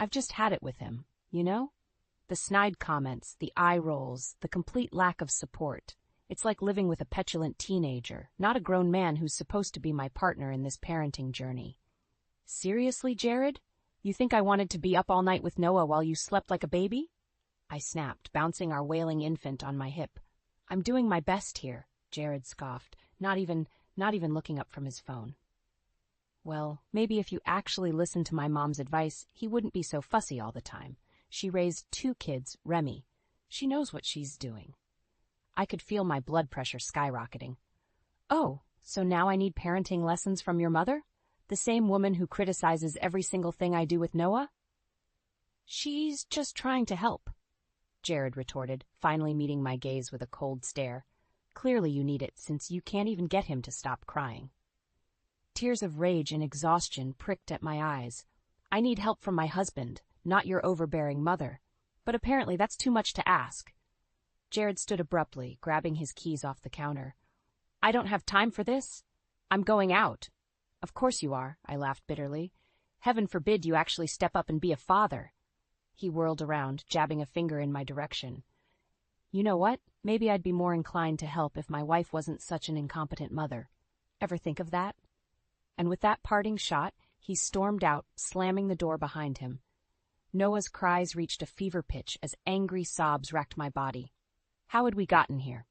I've just had it with him, you know? The snide comments, the eye rolls, the complete lack of support. It's like living with a petulant teenager, not a grown man who's supposed to be my partner in this parenting journey. Seriously, Jared? You think I wanted to be up all night with Noah while you slept like a baby? I snapped, bouncing our wailing infant on my hip. I'm doing my best here, Jared scoffed, not even looking up from his phone. Well, maybe if you actually listened to my mom's advice, he wouldn't be so fussy all the time. She raised 2 kids, Remy. She knows what she's doing. I could feel my blood pressure skyrocketing. Oh, so now I need parenting lessons from your mother? The same woman who criticizes every single thing I do with Noah? She's just trying to help, Jared retorted, finally meeting my gaze with a cold stare. Clearly you need it, since you can't even get him to stop crying. Tears of rage and exhaustion pricked at my eyes. I need help from my husband, not your overbearing mother. But apparently that's too much to ask. Jared stood abruptly, grabbing his keys off the counter. I don't have time for this. I'm going out. Of course you are, I laughed bitterly. Heaven forbid you actually step up and be a father. He whirled around, jabbing a finger in my direction. You know what? Maybe I'd be more inclined to help if my wife wasn't such an incompetent mother. Ever think of that? And with that parting shot, he stormed out, slamming the door behind him. Noah's cries reached a fever pitch as angry sobs racked my body. How had we gotten here?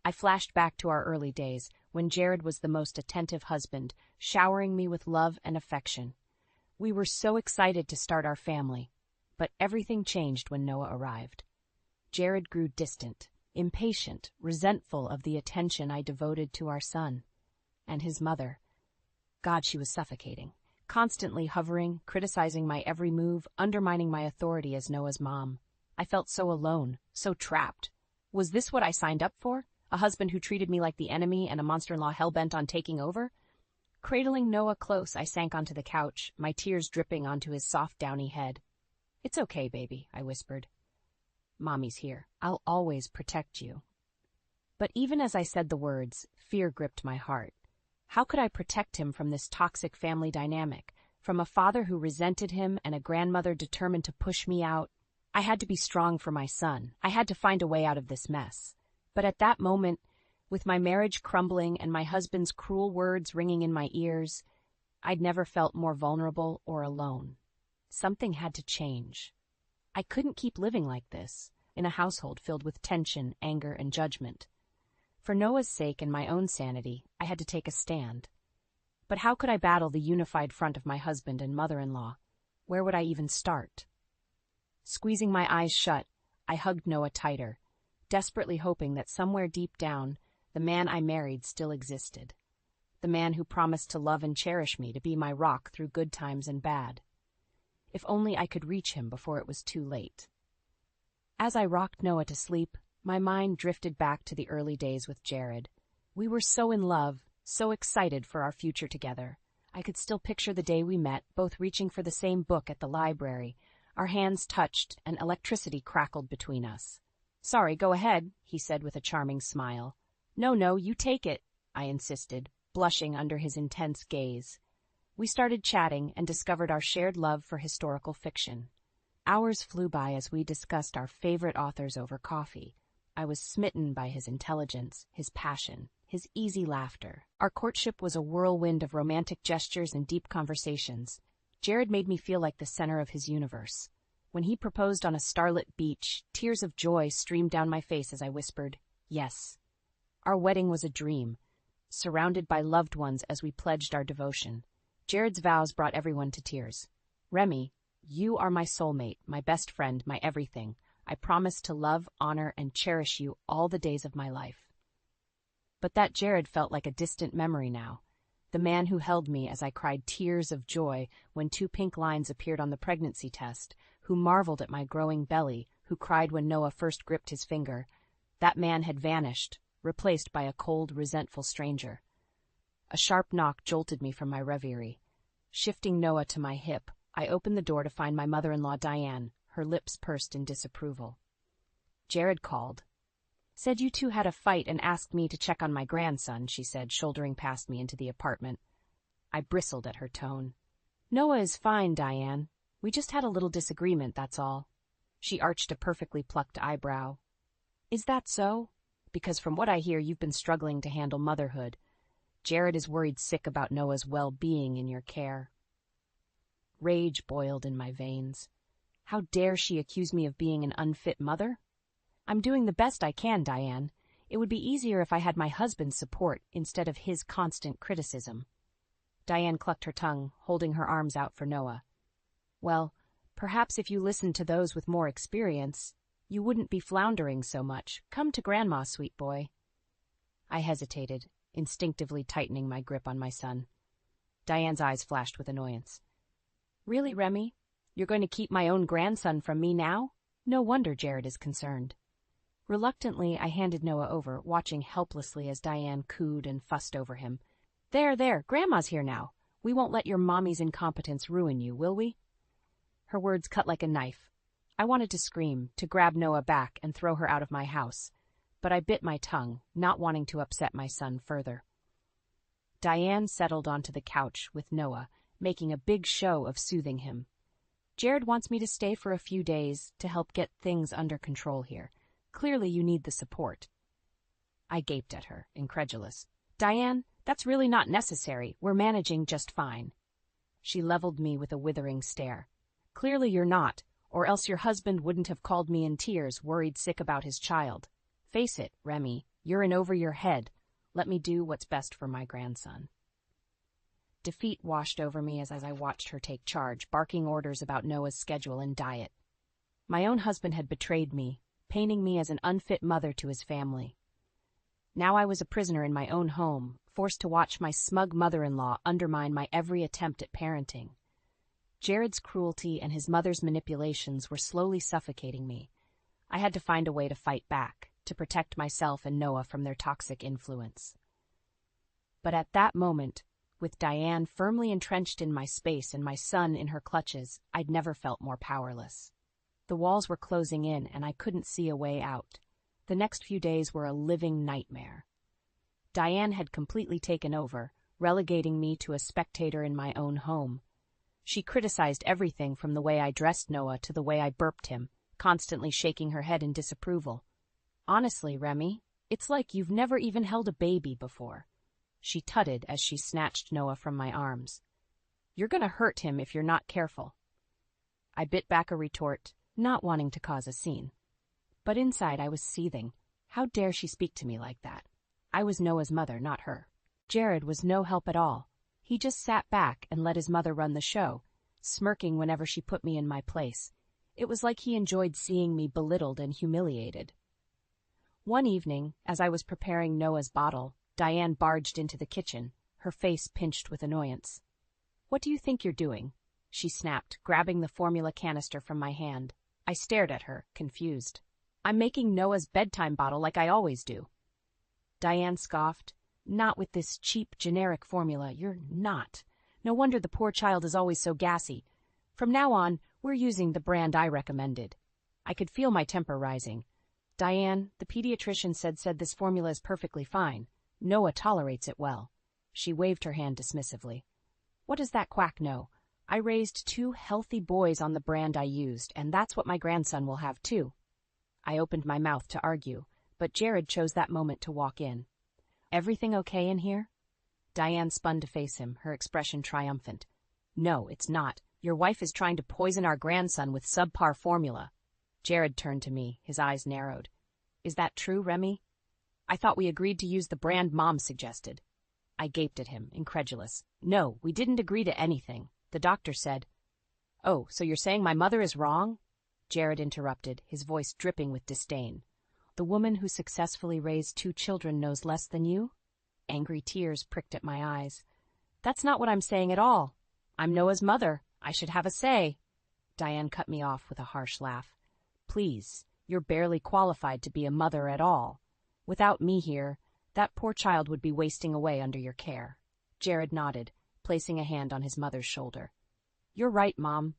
I flashed back to our early days, when Jared was the most attentive husband, showering me with love and affection. We were so excited to start our family, but everything changed when Noah arrived. Jared grew distant, impatient, resentful of the attention I devoted to our son. And his mother. God, she was suffocating, constantly hovering, criticizing my every move, undermining my authority as Noah's mom. I felt so alone, so trapped. Was this what I signed up for? A husband who treated me like the enemy and a monster-in-law hell-bent on taking over? Cradling Noah close, I sank onto the couch, my tears dripping onto his soft, downy head. It's okay, baby, I whispered. Mommy's here. I'll always protect you. But even as I said the words, fear gripped my heart. How could I protect him from this toxic family dynamic, from a father who resented him and a grandmother determined to push me out? I had to be strong for my son. I had to find a way out of this mess. But at that moment, with my marriage crumbling and my husband's cruel words ringing in my ears, I'd never felt more vulnerable or alone. Something had to change. I couldn't keep living like this, in a household filled with tension, anger, and judgment. For Noah's sake and my own sanity, I had to take a stand. But how could I battle the unified front of my husband and mother-in-law? Where would I even start? Squeezing my eyes shut, I hugged Noah tighter, desperately hoping that somewhere deep down, the man I married still existed. The man who promised to love and cherish me, to be my rock through good times and bad. If only I could reach him before it was too late. As I rocked Noah to sleep, my mind drifted back to the early days with Jared. We were so in love, so excited for our future together. I could still picture the day we met, both reaching for the same book at the library. Our hands touched, and electricity crackled between us. Sorry, go ahead, he said with a charming smile. No, you take it, I insisted, blushing under his intense gaze. We started chatting and discovered our shared love for historical fiction. Hours flew by as we discussed our favorite authors over coffee. I was smitten by his intelligence, his passion, his easy laughter. Our courtship was a whirlwind of romantic gestures and deep conversations. Jared made me feel like the center of his universe. When he proposed on a starlit beach, tears of joy streamed down my face as I whispered, yes. Our wedding was a dream, surrounded by loved ones as we pledged our devotion. Jared's vows brought everyone to tears. Remy, you are my soulmate, my best friend, my everything. I promise to love, honor, and cherish you all the days of my life. But that Jared felt like a distant memory now. The man who held me as I cried tears of joy when 2 pink lines appeared on the pregnancy test, who marveled at my growing belly, who cried when Noah first gripped his finger. That man had vanished, replaced by a cold, resentful stranger. A sharp knock jolted me from my reverie. Shifting Noah to my hip, I opened the door to find my mother-in-law Diane, her lips pursed in disapproval. Jared called. Said you two had a fight and asked me to check on my grandson, she said, shouldering past me into the apartment. I bristled at her tone. Noah is fine, Diane. We just had a little disagreement, that's all. She arched a perfectly plucked eyebrow. Is that so? Because from what I hear, you've been struggling to handle motherhood. Jared is worried sick about Noah's well-being in your care. Rage boiled in my veins. How dare she accuse me of being an unfit mother? I'm doing the best I can, Diane. It would be easier if I had my husband's support instead of his constant criticism. Diane clucked her tongue, holding her arms out for Noah. Well, perhaps if you listened to those with more experience, you wouldn't be floundering so much. Come to Grandma, sweet boy. I hesitated, instinctively tightening my grip on my son. Diane's eyes flashed with annoyance. Really, Remy? You're going to keep my own grandson from me now? No wonder Jared is concerned. Reluctantly, I handed Noah over, watching helplessly as Diane cooed and fussed over him. There, Grandma's here now. We won't let your mommy's incompetence ruin you, will we? Her words cut like a knife. I wanted to scream, to grab Noah back and throw her out of my house, but I bit my tongue, not wanting to upset my son further. Diane settled onto the couch with Noah, making a big show of soothing him. Jared wants me to stay for a few days to help get things under control here. Clearly you need the support. I gaped at her, incredulous. Diane, that's really not necessary. We're managing just fine. She leveled me with a withering stare. Clearly you're not, or else your husband wouldn't have called me in tears, worried sick about his child. Face it, Remy, you're in over your head. Let me do what's best for my grandson. Defeat washed over me as I watched her take charge, barking orders about Noah's schedule and diet. My own husband had betrayed me, painting me as an unfit mother to his family. Now I was a prisoner in my own home, forced to watch my smug mother-in-law undermine my every attempt at parenting. Jared's cruelty and his mother's manipulations were slowly suffocating me. I had to find a way to fight back, to protect myself and Noah from their toxic influence. But at that moment, with Diane firmly entrenched in my space and my son in her clutches, I'd never felt more powerless. The walls were closing in, and I couldn't see a way out. The next few days were a living nightmare. Diane had completely taken over, relegating me to a spectator in my own home. She criticized everything from the way I dressed Noah to the way I burped him, constantly shaking her head in disapproval. Honestly, Remy, it's like you've never even held a baby before. She tutted as she snatched Noah from my arms. You're going to hurt him if you're not careful. I bit back a retort, not wanting to cause a scene. But inside I was seething. How dare she speak to me like that? I was Noah's mother, not her. Jared was no help at all. He just sat back and let his mother run the show, smirking whenever she put me in my place. It was like he enjoyed seeing me belittled and humiliated. One evening, as I was preparing Noah's bottle, Diane barged into the kitchen, her face pinched with annoyance. What do you think you're doing? She snapped, grabbing the formula canister from my hand. I stared at her, confused. I'm making Noah's bedtime bottle like I always do. Diane scoffed. Not with this cheap, generic formula. You're not. No wonder the poor child is always so gassy. From now on, we're using the brand I recommended. I could feel my temper rising. Diane, the pediatrician said this formula is perfectly fine. Noah tolerates it well. She waved her hand dismissively. What does that quack know? I raised 2 healthy boys on the brand I used, and that's what my grandson will have too. I opened my mouth to argue, but Jared chose that moment to walk in. Everything okay in here? Diane spun to face him, her expression triumphant. No, it's not. Your wife is trying to poison our grandson with subpar formula. Jared turned to me, his eyes narrowed. Is that true, Remy? I thought we agreed to use the brand Mom suggested. I gaped at him, incredulous. No, we didn't agree to anything. The doctor said. Oh, so you're saying my mother is wrong? Jared interrupted, his voice dripping with disdain. The woman who successfully raised 2 children knows less than you? Angry tears pricked at my eyes. That's not what I'm saying at all. I'm Noah's mother. I should have a say. Diane cut me off with a harsh laugh. Please, you're barely qualified to be a mother at all. Without me here, that poor child would be wasting away under your care. Jared nodded, placing a hand on his mother's shoulder. You're right, Mom.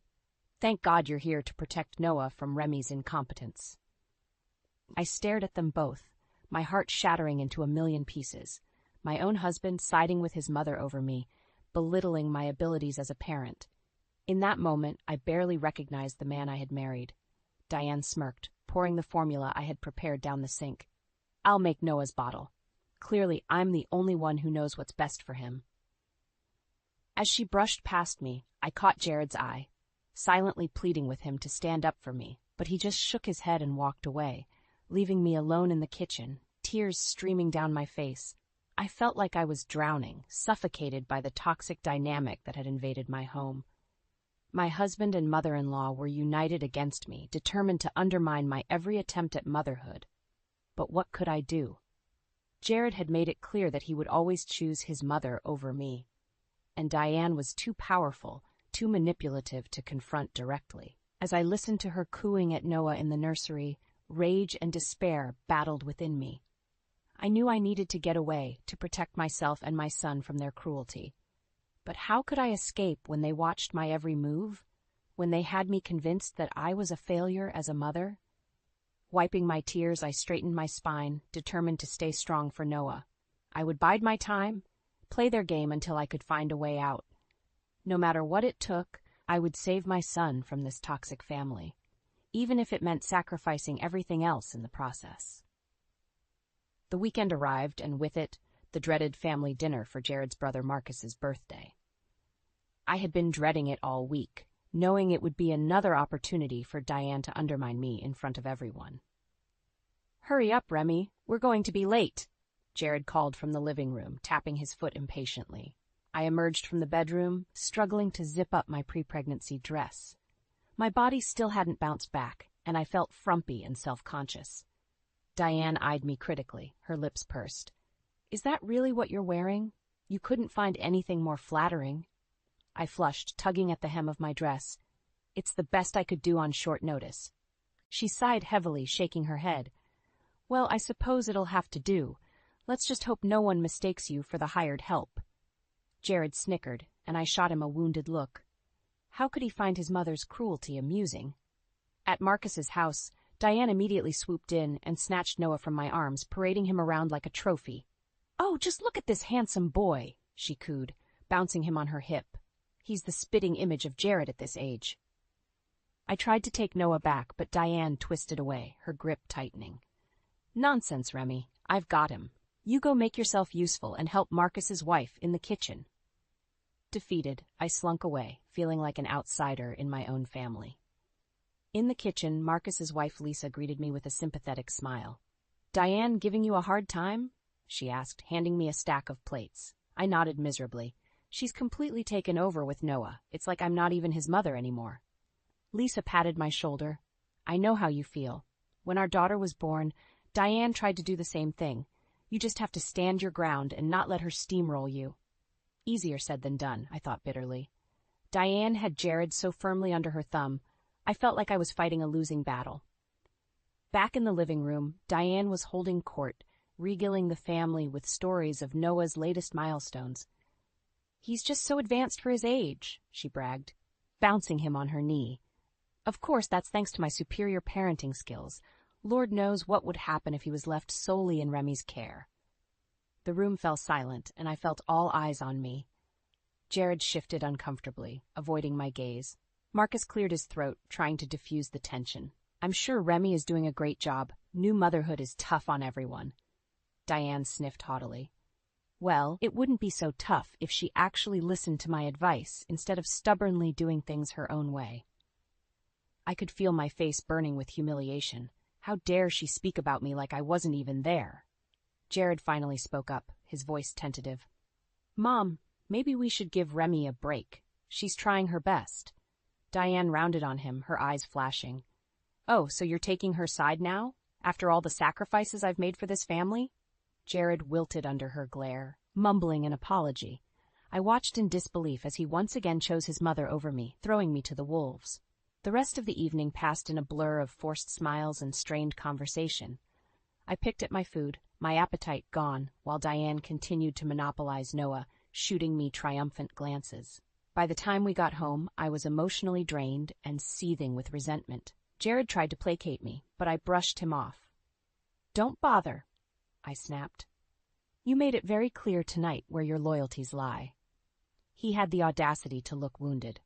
Thank God you're here to protect Noah from Remy's incompetence. I stared at them both, my heart shattering into a million pieces. My own husband siding with his mother over me, belittling my abilities as a parent. In that moment, I barely recognized the man I had married. Diane smirked, pouring the formula I had prepared down the sink. I'll make Noah's bottle. Clearly, I'm the only one who knows what's best for him. As she brushed past me, I caught Jared's eye, silently pleading with him to stand up for me, but he just shook his head and walked away, leaving me alone in the kitchen, tears streaming down my face. I felt like I was drowning, suffocated by the toxic dynamic that had invaded my home. My husband and mother-in-law were united against me, determined to undermine my every attempt at motherhood. But what could I do? Jared had made it clear that he would always choose his mother over me, and Diane was too powerful, too manipulative to confront directly. As I listened to her cooing at Noah in the nursery, rage and despair battled within me. I knew I needed to get away, to protect myself and my son from their cruelty. But how could I escape when they watched my every move? When they had me convinced that I was a failure as a mother? Wiping my tears, I straightened my spine, determined to stay strong for Noah. I would bide my time, play their game until I could find a way out. No matter what it took, I would save my son from this toxic family, even if it meant sacrificing everything else in the process. The weekend arrived, and with it, the dreaded family dinner for Jared's brother Marcus's birthday. I had been dreading it all week, knowing it would be another opportunity for Diane to undermine me in front of everyone. "Hurry up, Remy, we're going to be late," Jared called from the living room, tapping his foot impatiently. I emerged from the bedroom, struggling to zip up my pre-pregnancy dress. My body still hadn't bounced back, and I felt frumpy and self-conscious. Diane eyed me critically, her lips pursed. "Is that really what you're wearing? You couldn't find anything more flattering." I flushed, tugging at the hem of my dress. "It's the best I could do on short notice." She sighed heavily, shaking her head. "Well, I suppose it'll have to do. Let's just hope no one mistakes you for the hired help." Jared snickered, and I shot him a wounded look. How could he find his mother's cruelty amusing? At Marcus's house, Diane immediately swooped in and snatched Noah from my arms, parading him around like a trophy. "Oh, just look at this handsome boy," she cooed, bouncing him on her hip. "He's the spitting image of Jared at this age." I tried to take Noah back, but Diane twisted away, her grip tightening. "Nonsense, Remy. I've got him. You go make yourself useful and help Marcus's wife in the kitchen." Defeated, I slunk away, feeling like an outsider in my own family. In the kitchen, Marcus's wife Lisa greeted me with a sympathetic smile. "Diane giving you a hard time?" she asked, handing me a stack of plates. I nodded miserably. "She's completely taken over with Noah. It's like I'm not even his mother anymore." Lisa patted my shoulder. "I know how you feel. When our daughter was born, Diane tried to do the same thing. You just have to stand your ground and not let her steamroll you." Easier said than done, I thought bitterly. Diane had Jared so firmly under her thumb, I felt like I was fighting a losing battle. Back in the living room, Diane was holding court, regaling the family with stories of Noah's latest milestones. "He's just so advanced for his age," she bragged, bouncing him on her knee. "Of course, that's thanks to my superior parenting skills. Lord knows what would happen if he was left solely in Remy's care." The room fell silent, and I felt all eyes on me. Jared shifted uncomfortably, avoiding my gaze. Marcus cleared his throat, trying to diffuse the tension. "I'm sure Remy is doing a great job. New motherhood is tough on everyone." Diane sniffed haughtily. "Well, it wouldn't be so tough if she actually listened to my advice instead of stubbornly doing things her own way." I could feel my face burning with humiliation. How dare she speak about me like I wasn't even there? Jared finally spoke up, his voice tentative. "Mom, maybe we should give Remy a break. She's trying her best." Diane rounded on him, her eyes flashing. "Oh, so you're taking her side now? After all the sacrifices I've made for this family?" Jared wilted under her glare, mumbling an apology. I watched in disbelief as he once again chose his mother over me, throwing me to the wolves. The rest of the evening passed in a blur of forced smiles and strained conversation. I picked at my food, my appetite gone, while Diane continued to monopolize Noah, shooting me triumphant glances. By the time we got home, I was emotionally drained and seething with resentment. Jared tried to placate me, but I brushed him off. "Don't bother," I snapped. "You made it very clear tonight where your loyalties lie." He had the audacity to look wounded.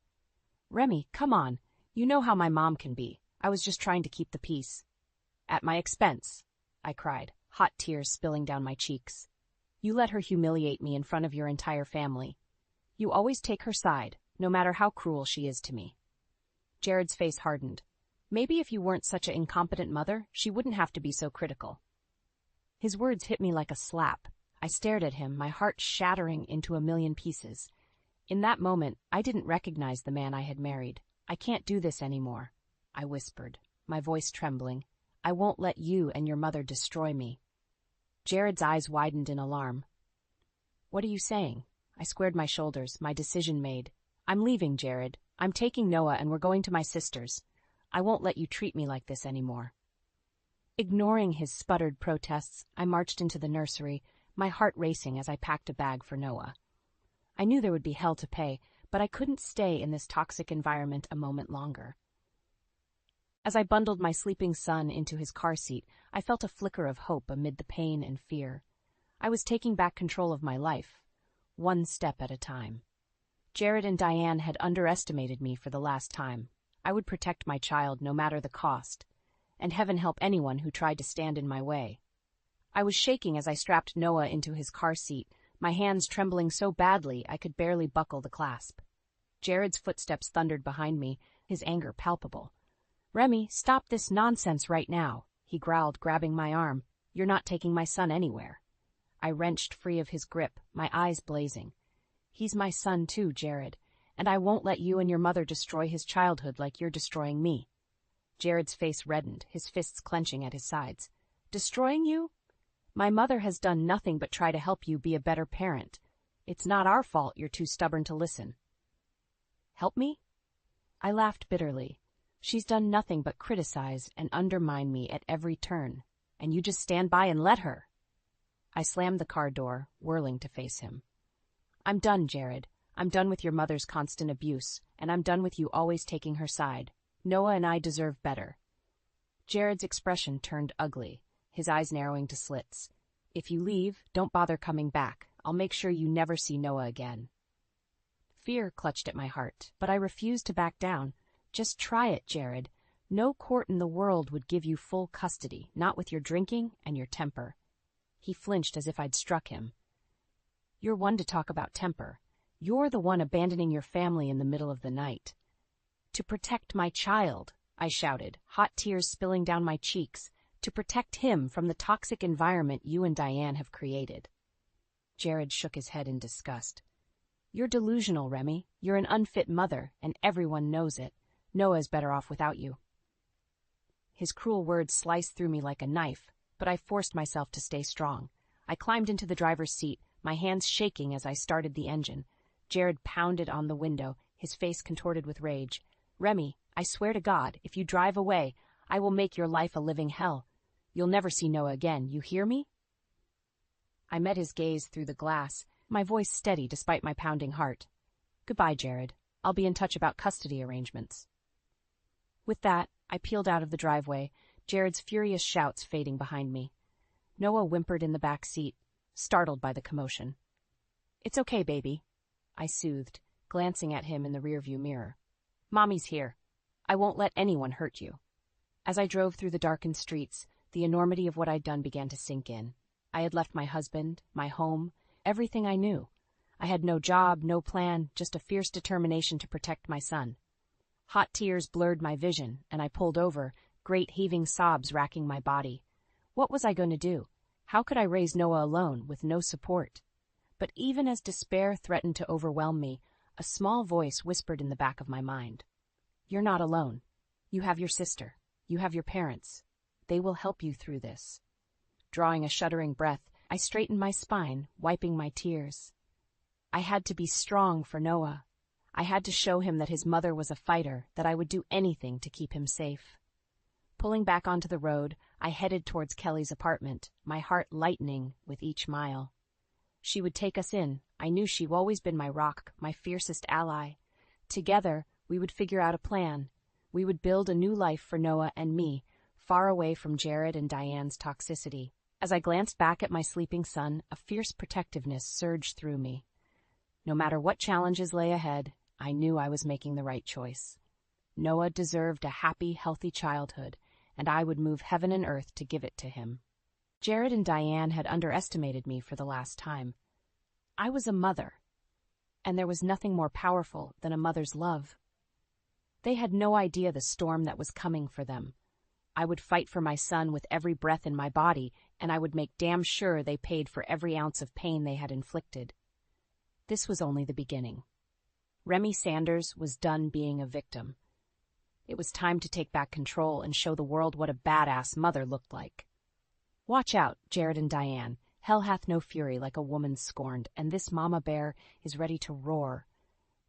Remy, come on. You know how my mom can be. I was just trying to keep the peace. At my expense, I cried, hot tears spilling down my cheeks. You let her humiliate me in front of your entire family. You always take her side, no matter how cruel she is to me. Jared's face hardened. Maybe if you weren't such an incompetent mother, she wouldn't have to be so critical. His words hit me like a slap. I stared at him, my heart shattering into a million pieces. In that moment, I didn't recognize the man I had married. I can't do this anymore, I whispered, my voice trembling. I won't let you and your mother destroy me. Jared's eyes widened in alarm. What are you saying? I squared my shoulders, my decision made. I'm leaving, Jared. I'm taking Noah and we're going to my sister's. I won't let you treat me like this anymore. Ignoring his sputtered protests, I marched into the nursery, my heart racing as I packed a bag for Noah. I knew there would be hell to pay, but I couldn't stay in this toxic environment a moment longer. As I bundled my sleeping son into his car seat, I felt a flicker of hope amid the pain and fear. I was taking back control of my life, one step at a time. Jared and Diane had underestimated me for the last time. I would protect my child no matter the cost, and heaven help anyone who tried to stand in my way. I was shaking as I strapped Noah into his car seat, my hands trembling so badly I could barely buckle the clasp. Jared's footsteps thundered behind me, his anger palpable. Remy, stop this nonsense right now, he growled, grabbing my arm. You're not taking my son anywhere. I wrenched free of his grip, my eyes blazing. He's my son too, Jared, and I won't let you and your mother destroy his childhood like you're destroying me. Jared's face reddened, his fists clenching at his sides. Destroying you? My mother has done nothing but try to help you be a better parent. It's not our fault you're too stubborn to listen. Help me? I laughed bitterly. She's done nothing but criticize and undermine me at every turn, and you just stand by and let her. I slammed the car door, whirling to face him. I'm done, Jared. I'm done with your mother's constant abuse, and I'm done with you always taking her side. Noah and I deserve better. Jared's expression turned ugly, his eyes narrowing to slits. If you leave, don't bother coming back. I'll make sure you never see Noah again. Fear clutched at my heart, but I refused to back down. Just try it, Jared. No court in the world would give you full custody, not with your drinking and your temper. He flinched as if I'd struck him. You're one to talk about temper. You're the one abandoning your family in the middle of the night. To protect my child, I shouted, hot tears spilling down my cheeks, to protect him from the toxic environment you and Diane have created. Jared shook his head in disgust. You're delusional, Remy. You're an unfit mother, and everyone knows it. Noah's better off without you. His cruel words sliced through me like a knife, but I forced myself to stay strong. I climbed into the driver's seat, my hands shaking as I started the engine. Jared pounded on the window, his face contorted with rage. Remy, I swear to God, if you drive away, I will make your life a living hell. You'll never see Noah again, you hear me? I met his gaze through the glass, my voice steady despite my pounding heart. Goodbye, Jared. I'll be in touch about custody arrangements. With that, I peeled out of the driveway, Jared's furious shouts fading behind me. Noah whimpered in the back seat, startled by the commotion. It's okay, baby, I soothed, glancing at him in the rearview mirror. Mommy's here. I won't let anyone hurt you. As I drove through the darkened streets, the enormity of what I'd done began to sink in. I had left my husband, my home, everything I knew. I had no job, no plan, just a fierce determination to protect my son. Hot tears blurred my vision, and I pulled over, great heaving sobs racking my body. What was I going to do? How could I raise Noah alone, with no support? But even as despair threatened to overwhelm me, a small voice whispered in the back of my mind. You're not alone. You have your sister. You have your parents. They will help you through this. Drawing a shuddering breath, I straightened my spine, wiping my tears. I had to be strong for Noah. I had to show him that his mother was a fighter, that I would do anything to keep him safe. Pulling back onto the road, I headed towards Kelly's apartment, my heart lightening with each mile. She would take us in. I knew she'd always been my rock, my fiercest ally. Together, we would figure out a plan. We would build a new life for Noah and me, far away from Jared and Diane's toxicity. As I glanced back at my sleeping son, a fierce protectiveness surged through me. No matter what challenges lay ahead, I knew I was making the right choice. Noah deserved a happy, healthy childhood, and I would move heaven and earth to give it to him. Jared and Diane had underestimated me for the last time. I was a mother, and there was nothing more powerful than a mother's love. They had no idea the storm that was coming for them. I would fight for my son with every breath in my body, and I would make damn sure they paid for every ounce of pain they had inflicted. This was only the beginning. Remy Sanders was done being a victim. It was time to take back control and show the world what a badass mother looked like. Watch out, Jared and Diane. Hell hath no fury like a woman scorned, and this mama bear is ready to roar.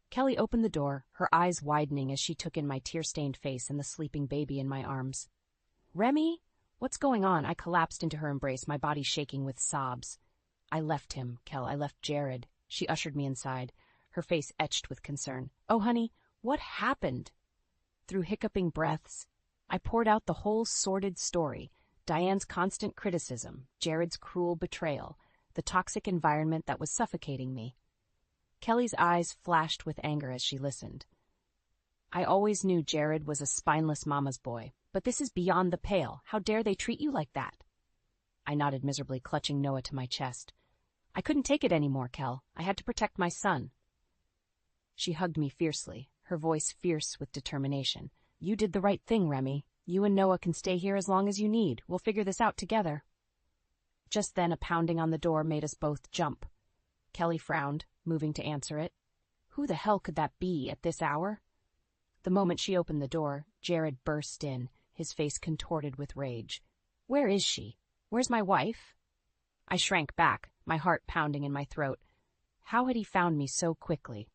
Kelly opened the door, her eyes widening as she took in my tear-stained face and the sleeping baby in my arms. Remy? What's going on? I collapsed into her embrace, my body shaking with sobs. I left him, Kel. I left Jared. She ushered me inside, her face etched with concern. Oh, honey, what happened? Through hiccuping breaths, I poured out the whole sordid story. Diane's constant criticism, Jared's cruel betrayal, the toxic environment that was suffocating me. Kelly's eyes flashed with anger as she listened. I always knew Jared was a spineless mama's boy, but this is beyond the pale. How dare they treat you like that? I nodded miserably, clutching Noah to my chest. I couldn't take it anymore, Kel. I had to protect my son. She hugged me fiercely, her voice fierce with determination. You did the right thing, Remy. You and Noah can stay here as long as you need. We'll figure this out together. Just then, a pounding on the door made us both jump. Kelly frowned, moving to answer it. Who the hell could that be at this hour? The moment she opened the door, Jared burst in, his face contorted with rage. Where is she? Where's my wife? I shrank back, my heart pounding in my throat. How had he found me so quickly?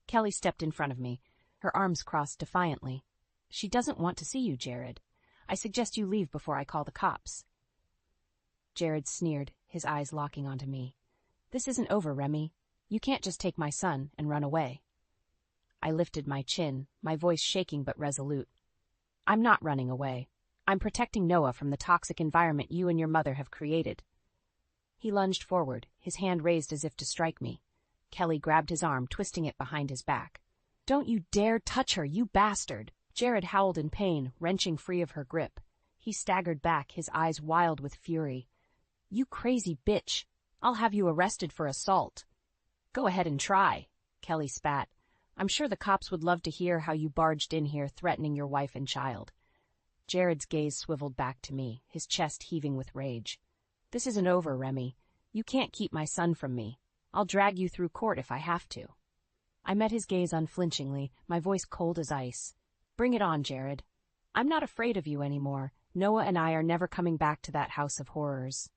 Kelly stepped in front of me, her arms crossed defiantly. She doesn't want to see you, Jared. I suggest you leave before I call the cops. Jared sneered, his eyes locking onto me. This isn't over, Remy. You can't just take my son and run away. I lifted my chin, my voice shaking but resolute. I'm not running away. I'm protecting Noah from the toxic environment you and your mother have created. He lunged forward, his hand raised as if to strike me. Kelly grabbed his arm, twisting it behind his back. Don't you dare touch her, you bastard! Jared howled in pain, wrenching free of her grip. He staggered back, his eyes wild with fury. You crazy bitch! I'll have you arrested for assault. Go ahead and try, Kelly spat. I'm sure the cops would love to hear how you barged in here threatening your wife and child. Jared's gaze swiveled back to me, his chest heaving with rage. This isn't over, Remy. You can't keep my son from me. I'll drag you through court if I have to. I met his gaze unflinchingly, my voice cold as ice. Bring it on, Jared. I'm not afraid of you anymore. Noah and I are never coming back to that house of horrors.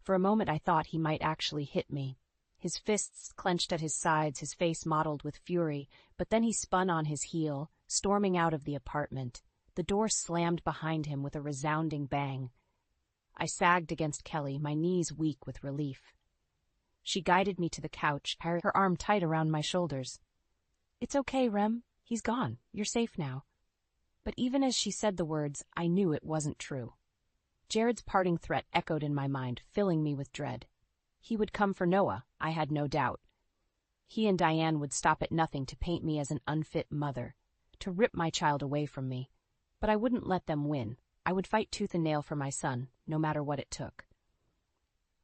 For a moment I thought he might actually hit me. His fists clenched at his sides, his face mottled with fury, but then he spun on his heel, storming out of the apartment. The door slammed behind him with a resounding bang. I sagged against Kelly, my knees weak with relief. She guided me to the couch, her arm tight around my shoulders. It's okay, Rem. He's gone. You're safe now. But even as she said the words, I knew it wasn't true. Jared's parting threat echoed in my mind, filling me with dread. He would come for Noah, I had no doubt. He and Diane would stop at nothing to paint me as an unfit mother, to rip my child away from me. But I wouldn't let them win. I would fight tooth and nail for my son, no matter what it took.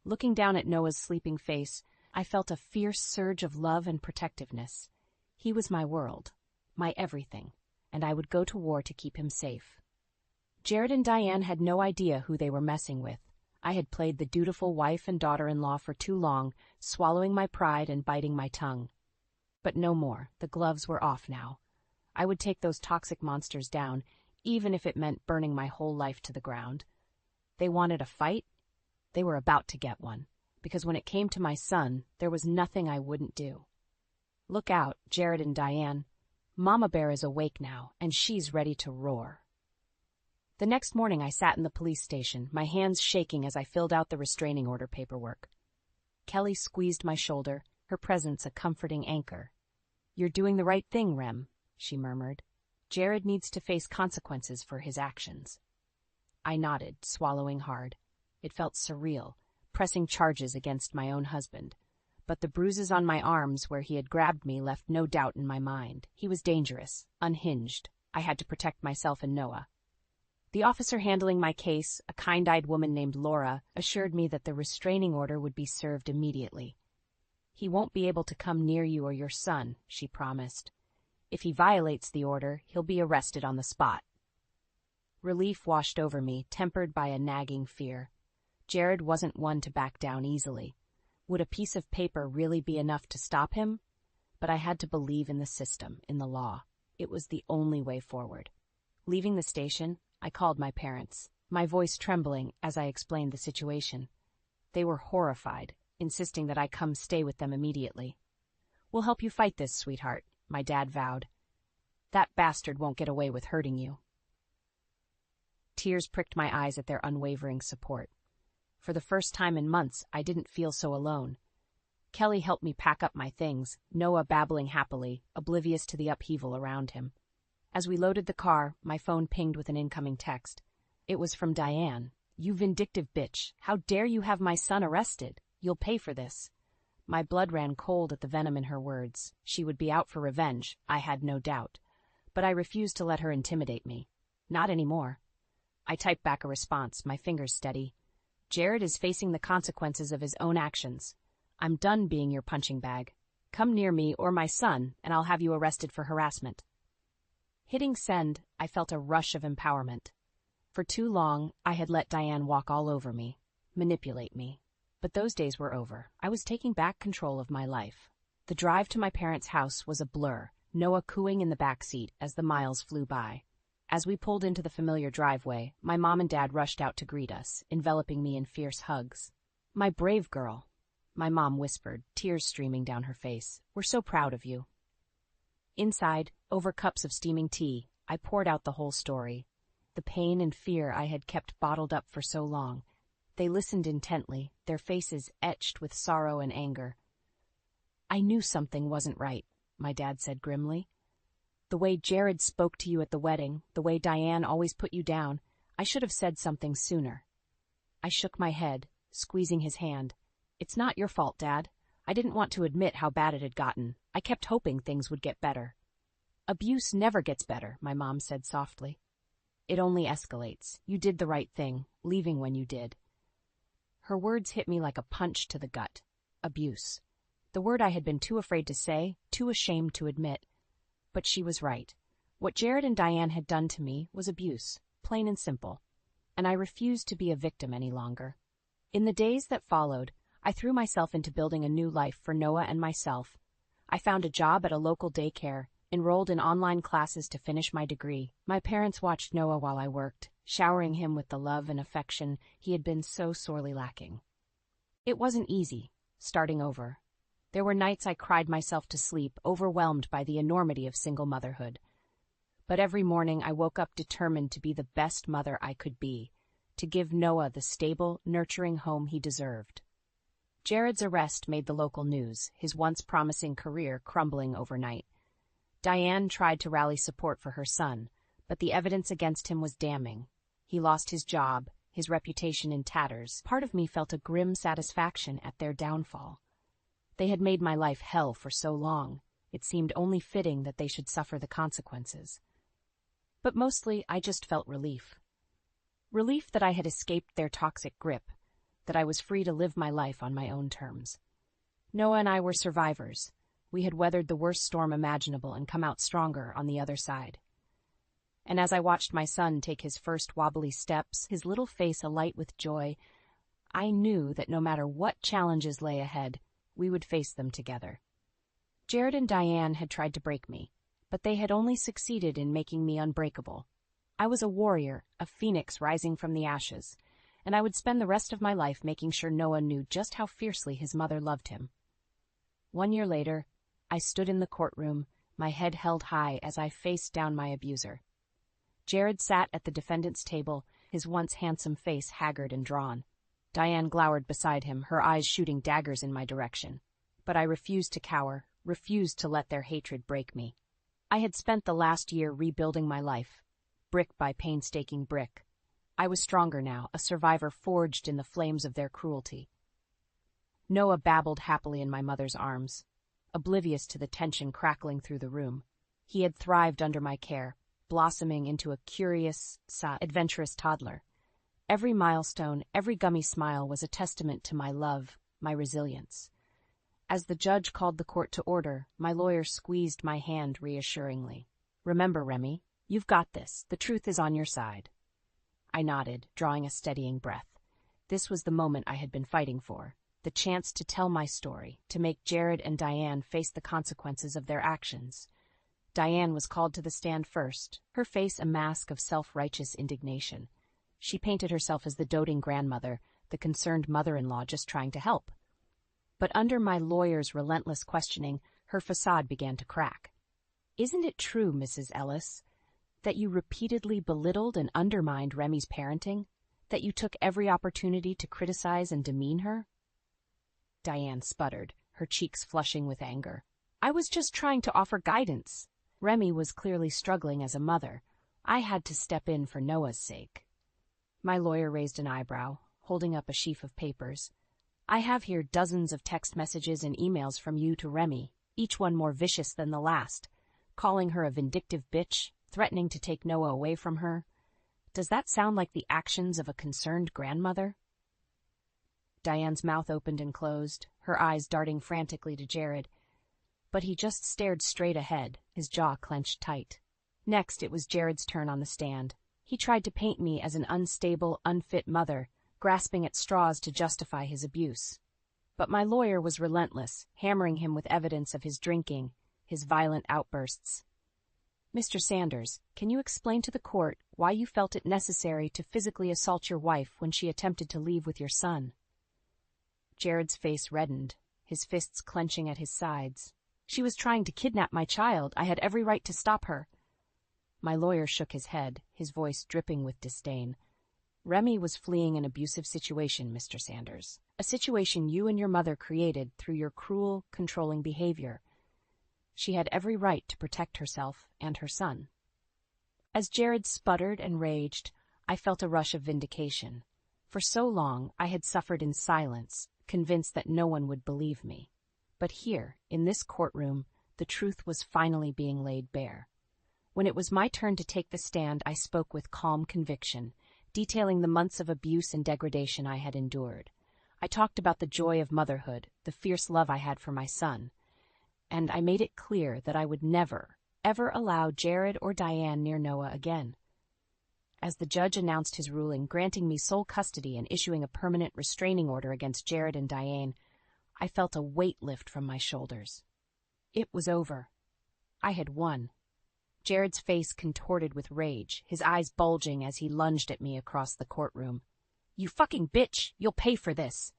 Looking down at Noah's sleeping face, I felt a fierce surge of love and protectiveness. He was my world, my everything, and I would go to war to keep him safe. Jared and Diane had no idea who they were messing with. I had played the dutiful wife and daughter-in-law for too long, swallowing my pride and biting my tongue. But no more. The gloves were off now. I would take those toxic monsters down, even if it meant burning my whole life to the ground. They wanted a fight. They were about to get one, because when it came to my son, there was nothing I wouldn't do. Look out, Jared and Diane. Mama Bear is awake now, and she's ready to roar. The next morning I sat in the police station, my hands shaking as I filled out the restraining order paperwork. Kelly squeezed my shoulder, her presence a comforting anchor. You're doing the right thing, Rem, she murmured. Jared needs to face consequences for his actions. I nodded, swallowing hard. It felt surreal, pressing charges against my own husband. but the bruises on my arms where he had grabbed me left no doubt in my mind. He was dangerous, unhinged. I had to protect myself and Noah. The officer handling my case, a kind-eyed woman named Laura, assured me that the restraining order would be served immediately. "He won't be able to come near you or your son," she promised. "If he violates the order, he'll be arrested on the spot." Relief washed over me, tempered by a nagging fear. Jared wasn't one to back down easily. Would a piece of paper really be enough to stop him? But I had to believe in the system, in the law. It was the only way forward. Leaving the station, I called my parents, my voice trembling as I explained the situation. They were horrified, insisting that I come stay with them immediately. "We'll help you fight this, sweetheart," my dad vowed. "That bastard won't get away with hurting you." Tears pricked my eyes at their unwavering support. For the first time in months, I didn't feel so alone. Kelly helped me pack up my things, Noah babbling happily, oblivious to the upheaval around him. As we loaded the car, my phone pinged with an incoming text. It was from Diane. "You vindictive bitch. How dare you have my son arrested? You'll pay for this." My blood ran cold at the venom in her words. She would be out for revenge, I had no doubt. But I refused to let her intimidate me. Not anymore. I typed back a response, my fingers steady. "Jared is facing the consequences of his own actions. I'm done being your punching bag. Come near me or my son, and I'll have you arrested for harassment." Hitting send, I felt a rush of empowerment. For too long, I had let Diane walk all over me, manipulate me. But those days were over. I was taking back control of my life. The drive to my parents' house was a blur, Noah cooing in the back seat as the miles flew by. As we pulled into the familiar driveway, my mom and dad rushed out to greet us, enveloping me in fierce hugs. "My brave girl," my mom whispered, tears streaming down her face. "We're so proud of you." Inside, over cups of steaming tea, I poured out the whole story. The pain and fear I had kept bottled up for so long. They listened intently, their faces etched with sorrow and anger. "I knew something wasn't right," my dad said grimly. "The way Jared spoke to you at the wedding, the way Diane always put you down, I should have said something sooner." I shook my head, squeezing his hand. "It's not your fault, Dad. I didn't want to admit how bad it had gotten. I kept hoping things would get better." "Abuse never gets better," my mom said softly. "It only escalates. You did the right thing, leaving when you did." Her words hit me like a punch to the gut. Abuse. The word I had been too afraid to say, too ashamed to admit. But she was right. What Jared and Diane had done to me was abuse, plain and simple. And I refused to be a victim any longer. In the days that followed, I threw myself into building a new life for Noah and myself. I found a job at a local daycare, enrolled in online classes to finish my degree. My parents watched Noah while I worked, showering him with the love and affection he had been so sorely lacking. It wasn't easy, starting over. There were nights I cried myself to sleep, overwhelmed by the enormity of single motherhood. But every morning I woke up determined to be the best mother I could be, to give Noah the stable, nurturing home he deserved. Jared's arrest made the local news, his once promising career crumbling overnight. Diane tried to rally support for her son, but the evidence against him was damning. He lost his job, his reputation in tatters. Part of me felt a grim satisfaction at their downfall. They had made my life hell for so long, it seemed only fitting that they should suffer the consequences. But mostly, I just felt relief. Relief that I had escaped their toxic grip, that I was free to live my life on my own terms. Noah and I were survivors. We had weathered the worst storm imaginable and come out stronger on the other side. And as I watched my son take his first wobbly steps, his little face alight with joy, I knew that no matter what challenges lay ahead, we would face them together. Jared and Diane had tried to break me, but they had only succeeded in making me unbreakable. I was a warrior, a phoenix rising from the ashes, and I would spend the rest of my life making sure Noah knew just how fiercely his mother loved him. 1 year later, I stood in the courtroom, my head held high as I faced down my abuser. Jared sat at the defendant's table, his once handsome face haggard and drawn. Diane glowered beside him, her eyes shooting daggers in my direction. But I refused to cower, refused to let their hatred break me. I had spent the last year rebuilding my life, brick by painstaking brick. I was stronger now, a survivor forged in the flames of their cruelty. Noah babbled happily in my mother's arms, oblivious to the tension crackling through the room. He had thrived under my care, blossoming into a curious, adventurous toddler. Every milestone, every gummy smile was a testament to my love, my resilience. As the judge called the court to order, my lawyer squeezed my hand reassuringly. "Remember, Remy, you've got this. The truth is on your side." I nodded, drawing a steadying breath. This was the moment I had been fighting for, the chance to tell my story, to make Jared and Diane face the consequences of their actions. Diane was called to the stand first, her face a mask of self-righteous indignation. She painted herself as the doting grandmother, the concerned mother-in-law just trying to help. But under my lawyer's relentless questioning, her facade began to crack. "Isn't it true, Mrs. Ellis, that you repeatedly belittled and undermined Remy's parenting? That you took every opportunity to criticize and demean her?" Diane sputtered, her cheeks flushing with anger. "I was just trying to offer guidance." Remy was clearly struggling as a mother. I had to step in for Noah's sake. My lawyer raised an eyebrow, holding up a sheaf of papers. "I have here dozens of text messages and emails from you to Remy, each one more vicious than the last, calling her a vindictive bitch, threatening to take Noah away from her. Does that sound like the actions of a concerned grandmother?" Diane's mouth opened and closed, her eyes darting frantically to Jared. But he just stared straight ahead, his jaw clenched tight. Next, it was Jared's turn on the stand. He tried to paint me as an unstable, unfit mother, grasping at straws to justify his abuse. But my lawyer was relentless, hammering him with evidence of his drinking, his violent outbursts. "Mr. Sanders, can you explain to the court why you felt it necessary to physically assault your wife when she attempted to leave with your son?" Jared's face reddened, his fists clenching at his sides. "She was trying to kidnap my child. I had every right to stop her." My lawyer shook his head, his voice dripping with disdain. "Remy was fleeing an abusive situation, Mr. Sanders. A situation you and your mother created through your cruel, controlling behavior. She had every right to protect herself and her son." As Jared sputtered and raged, I felt a rush of vindication. For so long, I had suffered in silence, convinced that no one would believe me. But here, in this courtroom, the truth was finally being laid bare. When it was my turn to take the stand, I spoke with calm conviction, detailing the months of abuse and degradation I had endured. I talked about the joy of motherhood, the fierce love I had for my son, and I made it clear that I would never, ever allow Jared or Diane near Noah again. As the judge announced his ruling, granting me sole custody and issuing a permanent restraining order against Jared and Diane, I felt a weight lift from my shoulders. It was over. I had won. Jared's face contorted with rage, his eyes bulging as he lunged at me across the courtroom. "You fucking bitch! You'll pay for this!"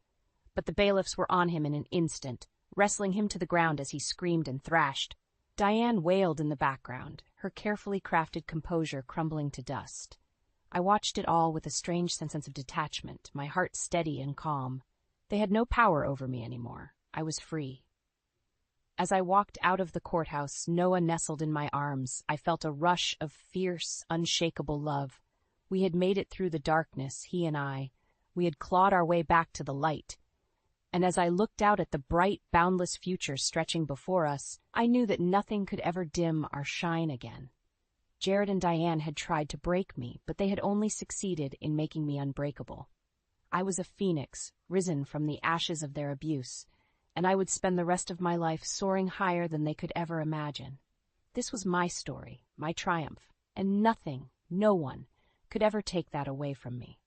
But the bailiffs were on him in an instant, wrestling him to the ground as he screamed and thrashed. Diane wailed in the background, her carefully crafted composure crumbling to dust. I watched it all with a strange sense of detachment, my heart steady and calm. They had no power over me anymore. I was free. As I walked out of the courthouse, Noah nestled in my arms. I felt a rush of fierce, unshakable love. We had made it through the darkness, he and I. We had clawed our way back to the light. And as I looked out at the bright, boundless future stretching before us, I knew that nothing could ever dim our shine again. Jared and Diane had tried to break me, but they had only succeeded in making me unbreakable. I was a phoenix, risen from the ashes of their abuse, and I would spend the rest of my life soaring higher than they could ever imagine. This was my story, my triumph, and nothing, no one, could ever take that away from me.